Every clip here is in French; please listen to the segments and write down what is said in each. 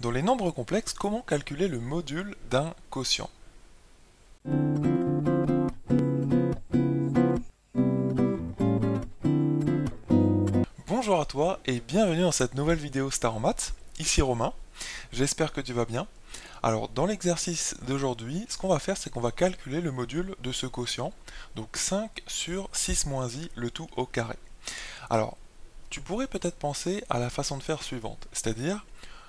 Dans les nombres complexes, comment calculer le module d'un quotient? Bonjour à toi et bienvenue dans cette nouvelle vidéo Star en maths. Ici Romain, j'espère que tu vas bien. Alors dans l'exercice d'aujourd'hui, ce qu'on va faire c'est qu'on va calculer le module de ce quotient, donc 5 sur 6 moins i, le tout au carré. Alors, tu pourrais peut-être penser à la façon de faire suivante, c'est-à-dire,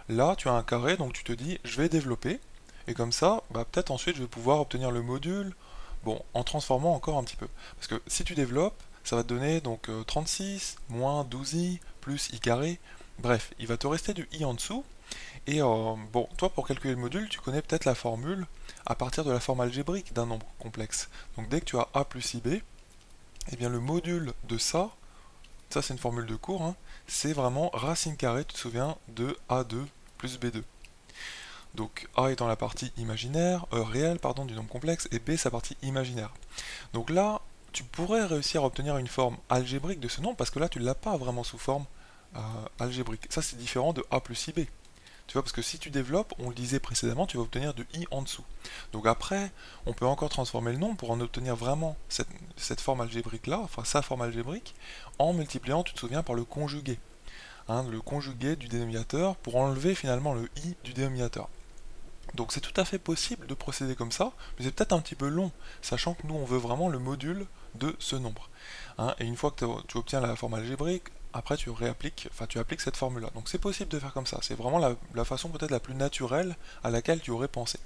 là tu as un carré, donc tu te dis je vais développer, et comme ça, peut-être ensuite je vais pouvoir obtenir le module, bon, en transformant encore un petit peu. Parce que si tu développes, ça va te donner donc 36 moins 12i plus i carré, bref, il va te rester du i en dessous, et bon, toi pour calculer le module, tu connais peut-être la formule à partir de la forme algébrique d'un nombre complexe. Donc dès que tu as a plus ib, eh bien le module de ça c'est une formule de cours, hein, c'est vraiment racine carrée, tu te souviens, de a2 plus b2. Donc a étant la partie imaginaire, réelle pardon, du nombre complexe, et b sa partie imaginaire. Donc là, tu pourrais réussir à obtenir une forme algébrique de ce nombre, parce que là tu ne l'as pas vraiment sous forme algébrique. Ça c'est différent de a plus ib. Tu vois, parce que si tu développes, on le disait précédemment, tu vas obtenir de i en dessous. Donc après, on peut encore transformer le nombre pour en obtenir vraiment cette forme algébrique-là, enfin sa forme algébrique, en multipliant, tu te souviens, par le conjugué. Hein, le conjugué du dénominateur pour enlever finalement le i du dénominateur. Donc c'est tout à fait possible de procéder comme ça, mais c'est peut-être un petit peu long, sachant que nous on veut vraiment le module de ce nombre. Hein, et une fois que tu obtiens la forme algébrique, après tu réappliques, enfin tu appliques cette formule-là. Donc c'est possible de faire comme ça, c'est vraiment la façon peut-être la plus naturelle à laquelle tu aurais pensé.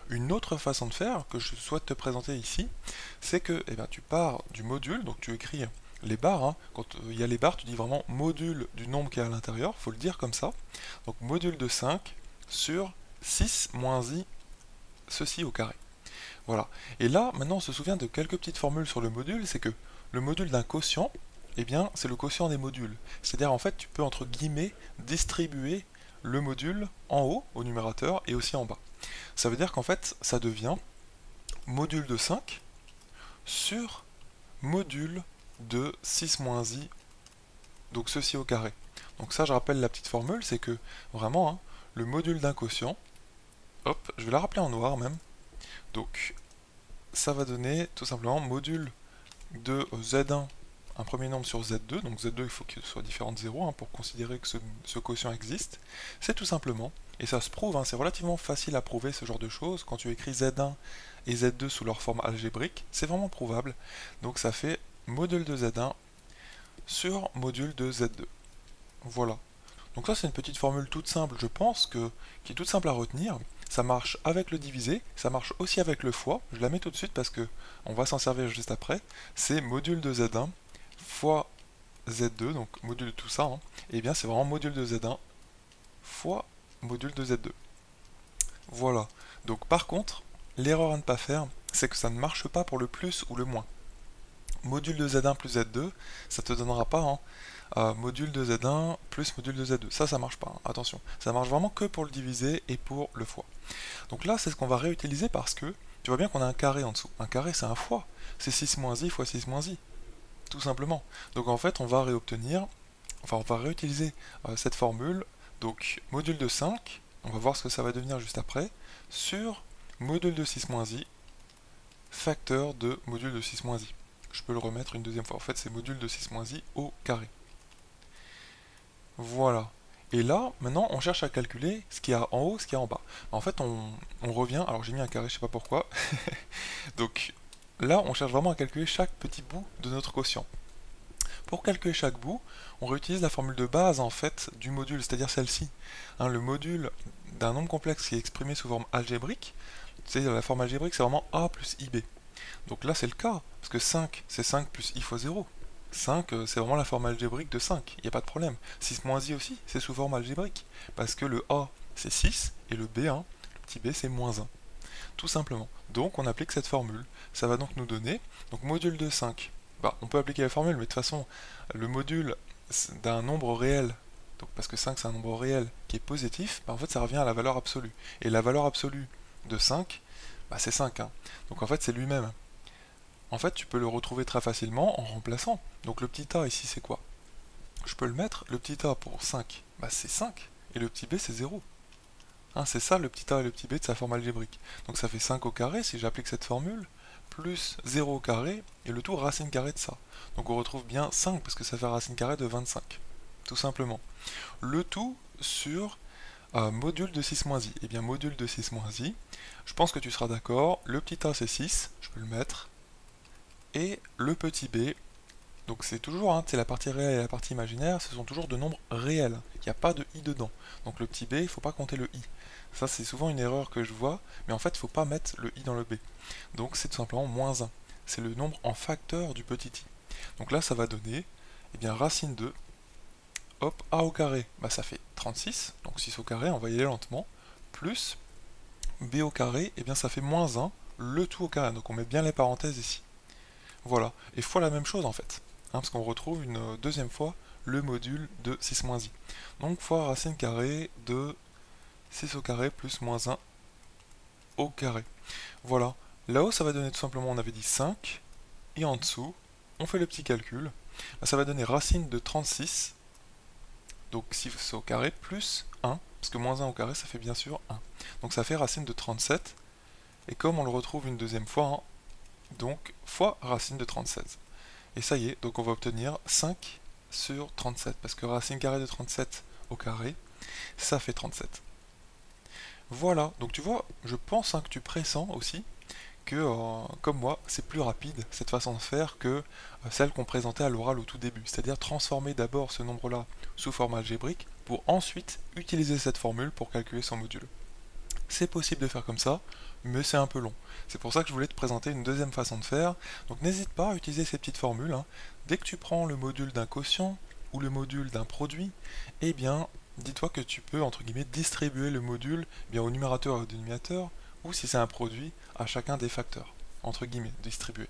Une autre façon de faire que je souhaite te présenter ici, c'est que tu pars du module, donc tu écris les barres, hein. Quand il y a les barres, tu dis vraiment module du nombre qui est à l'intérieur, il faut le dire comme ça. Donc module de 5 sur 6 moins i, ceci au carré. Voilà. Et là, maintenant, on se souvient de quelques petites formules sur le module, c'est que le module d'un quotient, eh bien, c'est le quotient des modules. C'est-à-dire, en fait, tu peux, entre guillemets, distribuer le module en haut, au numérateur, et aussi en bas. Ça veut dire qu'en fait, ça devient module de 5 sur module de 6 moins i, donc ceci au carré. Donc ça, je rappelle la petite formule, c'est que, vraiment, hein, le module d'un quotient, hop, je vais la rappeler en noir même, donc ça va donner tout simplement module de z1, un premier nombre sur z2, donc z2 il faut qu'il soit différent de 0 hein, pour considérer que ce quotient existe, c'est tout simplement, et ça se prouve, hein, c'est relativement facile à prouver ce genre de choses, quand tu écris z1 et z2 sous leur forme algébrique, c'est vraiment prouvable, donc ça fait module de z1 sur module de z2, voilà. Donc ça c'est une petite formule toute simple, je pense, qui est toute simple à retenir. Ça marche avec le divisé, ça marche aussi avec le fois. Je la mets tout de suite parce que on va s'en servir juste après. C'est module de z1 fois z2, donc module de tout ça. Hein. Et bien c'est vraiment module de z1 fois module de z2. Voilà. Donc par contre, l'erreur à ne pas faire, c'est que ça ne marche pas pour le plus ou le moins. Module de z1 plus z2, ça te donnera pas module de z1 plus module de z2. Ça marche pas, hein. Attention. Ça marche vraiment que pour le diviser et pour le fois. Donc là, c'est ce qu'on va réutiliser parce que tu vois bien qu'on a un carré en dessous. Un carré, c'est un fois. C'est 6 moins i fois 6 moins i. Tout simplement. Donc en fait, on va réobtenir, enfin on va réutiliser cette formule. Donc module de 5, on va voir ce que ça va devenir juste après, sur module de 6 moins i, facteur de module de 6 moins i. Je peux le remettre une deuxième fois. En fait, c'est module de 6 moins i au carré. Voilà. Et là, maintenant, on cherche à calculer ce qu'il y a en haut, ce qu'il y a en bas. En fait, on revient, alors j'ai mis un carré, je sais pas pourquoi. Donc là, on cherche vraiment à calculer chaque petit bout de notre quotient. Pour calculer chaque bout, on réutilise la formule de base en fait du module, c'est-à-dire celle-ci. Hein, le module d'un nombre complexe qui est exprimé sous forme algébrique, c'est la forme algébrique, c'est vraiment a plus ib. Donc là, c'est le cas, parce que 5, c'est 5 plus i fois 0. 5, c'est vraiment la forme algébrique de 5, il n'y a pas de problème. 6 moins i aussi, c'est sous forme algébrique, parce que le a, c'est 6, et le b1, le petit b, c'est moins 1. Tout simplement. Donc on applique cette formule. Ça va donc nous donner, donc module de 5. On peut appliquer la formule, mais de toute façon, le module d'un nombre réel, donc parce que 5 c'est un nombre réel qui est positif, en fait ça revient à la valeur absolue. Et la valeur absolue de 5, c'est 5. Hein. Donc en fait c'est lui-même. En fait, tu peux le retrouver très facilement en remplaçant. Donc le petit a ici, c'est quoi? Je peux le mettre, le petit a pour 5, c'est 5, et le petit b, c'est 0. Hein, c'est ça le petit a et le petit b de sa forme algébrique. Donc ça fait 5 au carré si j'applique cette formule, plus 0 au carré, et le tout racine carrée de ça. Donc on retrouve bien 5 parce que ça fait racine carrée de 25, tout simplement. Le tout sur module de 6 moins i. Et bien module de 6 moins i, je pense que tu seras d'accord, le petit a c'est 6, je peux le mettre, et le petit b, donc c'est toujours, c'est la partie réelle et la partie imaginaire, ce sont toujours de nombres réels, il n'y a pas de i dedans. Donc le petit b, il ne faut pas compter le i. Ça c'est souvent une erreur que je vois, mais en fait il ne faut pas mettre le i dans le b. Donc c'est tout simplement moins 1. C'est le nombre en facteur du petit i. Donc là ça va donner, eh bien racine de, hop, a au carré, bah ça fait 36, donc 6 au carré, on va y aller lentement, plus b au carré, eh bien ça fait moins 1, le tout au carré, donc on met bien les parenthèses ici. Voilà, et fois la même chose en fait, parce qu'on retrouve une deuxième fois le module de 6 moins i. Donc fois racine carrée de 6 au carré plus moins 1 au carré. Voilà, là-haut ça va donner tout simplement, on avait dit 5, et en dessous, on fait le petit calcul, ça va donner racine de 36, donc 6 au carré plus 1, parce que moins 1 au carré ça fait bien sûr 1. Donc ça fait racine de 37, et comme on le retrouve une deuxième fois, donc fois racine de 36. Et ça y est, donc on va obtenir 5 sur 37, parce que racine carrée de 37 au carré, ça fait 37. Voilà, donc tu vois, je pense que tu pressens aussi que, comme moi, c'est plus rapide cette façon de faire que celle qu'on présentait à l'oral au tout début, c'est-à-dire transformer d'abord ce nombre-là sous forme algébrique pour ensuite utiliser cette formule pour calculer son module. C'est possible de faire comme ça, mais c'est un peu long. C'est pour ça que je voulais te présenter une deuxième façon de faire. Donc n'hésite pas à utiliser ces petites formules. Dès que tu prends le module d'un quotient ou le module d'un produit, eh bien, dis-toi que tu peux, entre guillemets, distribuer le module bien au numérateur et au dénominateur, ou si c'est un produit, à chacun des facteurs. Entre guillemets, distribuer.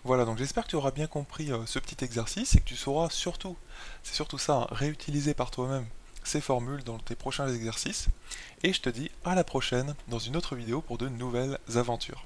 Voilà, donc j'espère que tu auras bien compris ce petit exercice et que tu sauras surtout, c'est surtout ça, réutiliser par toi-même ces formules dans tes prochains exercices. Et je te dis à la prochaine dans une autre vidéo pour de nouvelles aventures.